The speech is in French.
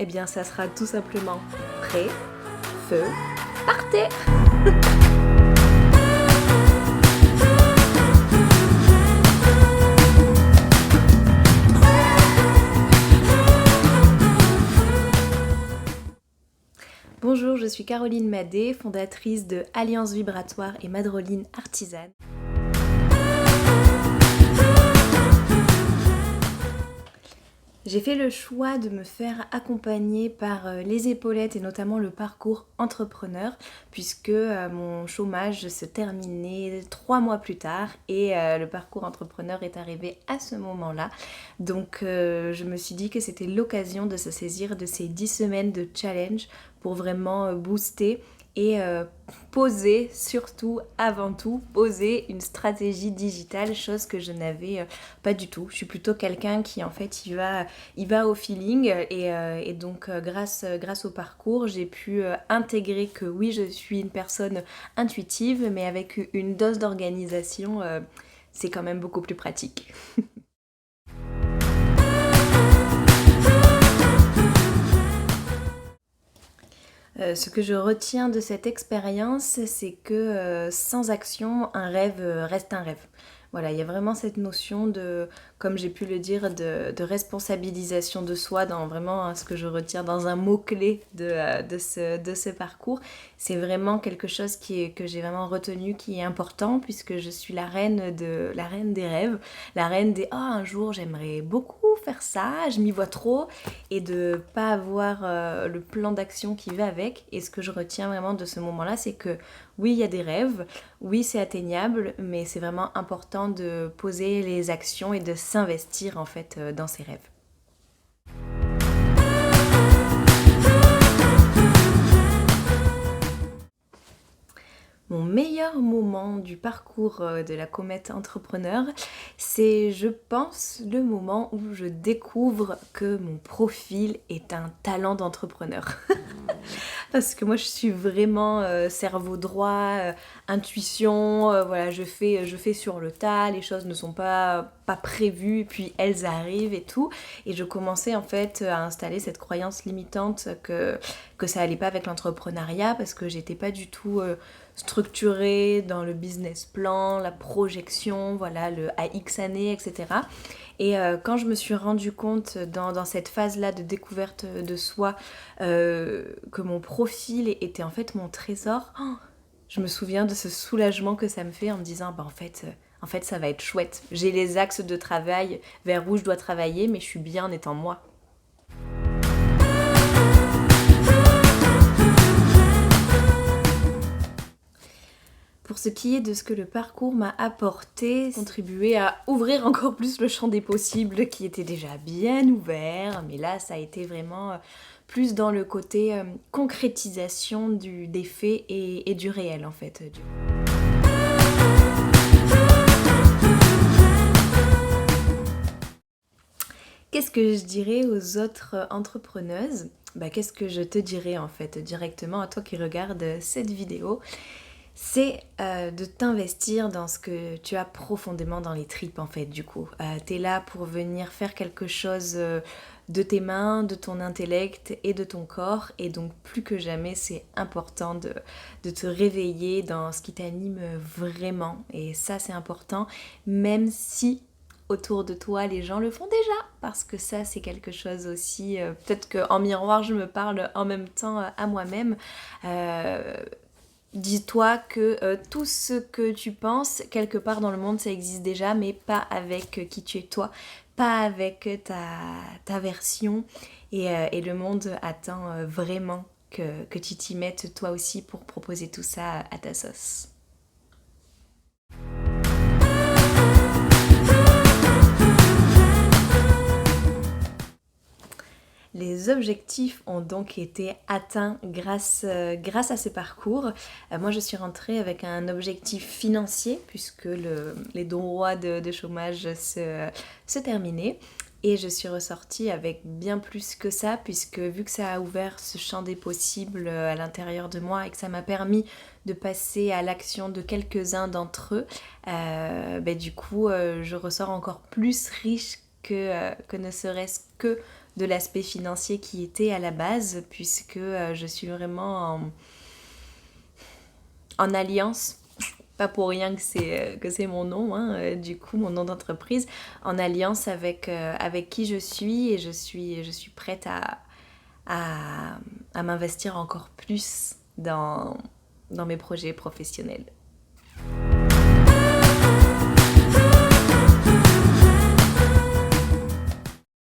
Eh bien, ça sera tout simplement prêt, feu, partez! Bonjour, je suis Caroline Madé, fondatrice de Alliance Vibratoire et Madroline Artisane. J'ai fait le choix de me faire accompagner par les épaulettes et notamment le parcours entrepreneur puisque mon chômage se terminait 3 mois plus tard et le parcours entrepreneur est arrivé à ce moment-là. Donc je me suis dit que c'était l'occasion de se saisir de ces 10 semaines de challenge pour vraiment booster et poser, surtout, avant tout, poser une stratégie digitale, chose que je n'avais pas du tout. Je suis plutôt quelqu'un qui, en fait, il va au feeling et donc, grâce au parcours, j'ai pu intégrer que oui, je suis une personne intuitive, mais avec une dose d'organisation, c'est quand même beaucoup plus pratique. Ce que je retiens de cette expérience, c'est que sans action, un rêve reste un rêve. Voilà, il y a vraiment cette notion de, comme j'ai pu le dire, de responsabilisation de soi dans vraiment ce que je retiens dans un mot-clé de ce parcours. C'est vraiment quelque chose que j'ai vraiment retenu, qui est important, puisque je suis la reine des rêves, la reine des « oh, un jour, j'aimerais beaucoup faire ça, je m'y vois trop », et de pas avoir le plan d'action qui va avec. Et ce que je retiens vraiment de ce moment-là, c'est que oui, il y a des rêves, oui, c'est atteignable, mais c'est vraiment important de poser les actions et de s'investir en fait dans ces rêves. Mon meilleur moment du parcours de la comète entrepreneur, c'est, je pense, le moment où je découvre que mon profil est un talent d'entrepreneur. Parce que moi, je suis vraiment cerveau droit, intuition, voilà, je fais sur le tas, les choses ne sont pas prévues, et puis elles arrivent et tout. Et je commençais en fait à installer cette croyance limitante que ça allait pas avec l'entrepreneuriat, parce que j'étais pas du tout structurée dans le business plan, la projection, voilà, le à X années, etc. Et quand je me suis rendu compte dans cette phase-là de découverte de soi que mon profil était en fait mon trésor, je me souviens de ce soulagement que ça me fait en me disant bah en fait ça va être chouette. J'ai les axes de travail vers où je dois travailler, mais je suis bien en étant moi. Pour ce qui est de ce que le parcours m'a apporté, contribué à ouvrir encore plus le champ des possibles qui était déjà bien ouvert, mais là ça a été vraiment plus dans le côté concrétisation des faits et du réel en fait. Qu'est-ce que je dirais aux autres entrepreneuses ? Qu'est-ce que je te dirais en fait directement à toi qui regardes cette vidéo ? C'est de t'investir dans ce que tu as profondément dans les tripes en fait du coup. T'es là pour venir faire quelque chose de tes mains, de ton intellect et de ton corps, et donc plus que jamais c'est important de te réveiller dans ce qui t'anime vraiment, et ça c'est important même si autour de toi les gens le font déjà, parce que ça c'est quelque chose aussi, peut-être qu'en miroir je me parle en même temps à moi-même. Dis-toi que tout ce que tu penses, quelque part dans le monde, ça existe déjà, mais pas avec qui tu es toi, pas avec ta version. Et le monde attend vraiment que tu t'y mettes toi aussi pour proposer tout ça à ta sauce. Les objectifs ont donc été atteints grâce à ce parcours. Moi, je suis rentrée avec un objectif financier puisque les droits de chômage se terminaient. Et je suis ressortie avec bien plus que ça, puisque vu que ça a ouvert ce champ des possibles à l'intérieur de moi et que ça m'a permis de passer à l'action de quelques-uns d'entre eux, du coup, je ressors encore plus riche que ne serait-ce que de l'aspect financier qui était à la base, puisque je suis vraiment en alliance, pas pour rien que c'est mon nom, hein, du coup mon nom d'entreprise, en alliance avec qui je suis, et je suis prête à m'investir encore plus dans mes projets professionnels.